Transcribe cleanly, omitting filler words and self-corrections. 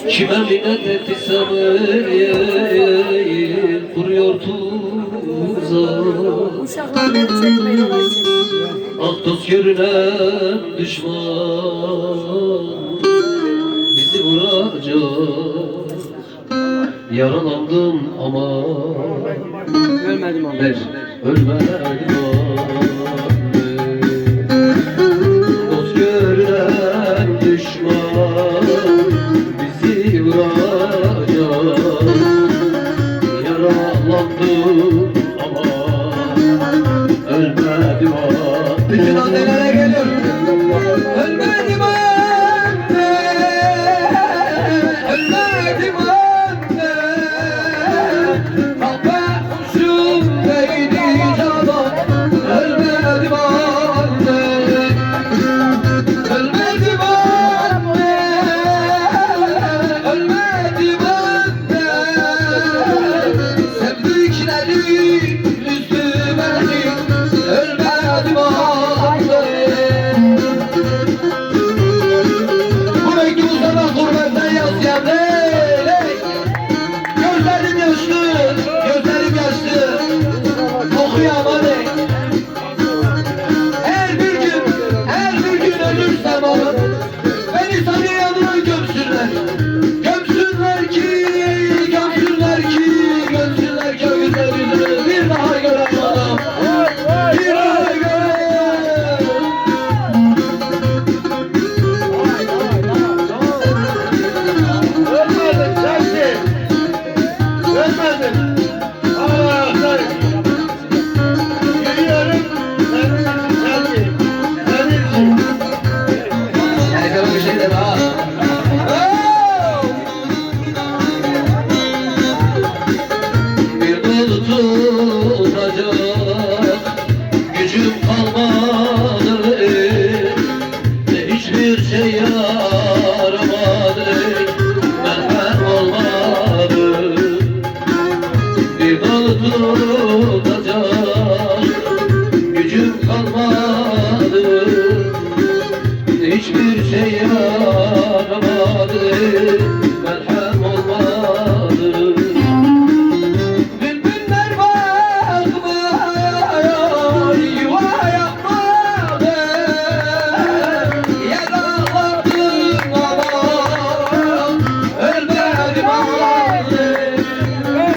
Kime minnet etsem kuruyor tuzak. Ah dost görünen düşman bizi vuracak. Yaralandım ama Ölmedim ama. Ölmedim dost görünen düşman bizi vuracak. Yaralandım ama ölmedim bütün annelere geliyor. Ölmedim anne, ölmedim anne. Kahve kuşum neydi canan, ölmedim anne. Ölmedim anne, ölmedim anne. Sevdiklerim üzdü beni, ölmedim anne. Bu mektubu sana gurbette yazıyan ey, gözlerim yaşlı, gözlerim yaşlı. Okuyamam ey. Her bir gün ölürsem oğlum, beni tanıyanlar gömsünler. Gömsünler ki o güzel yüzünü bir daha göremem. Bir daha göremem. Ölmedin sensin. Ölmedin. Hayır. Yürüyorum. Senin için sensin. Senin için. Yani bir şey de daha.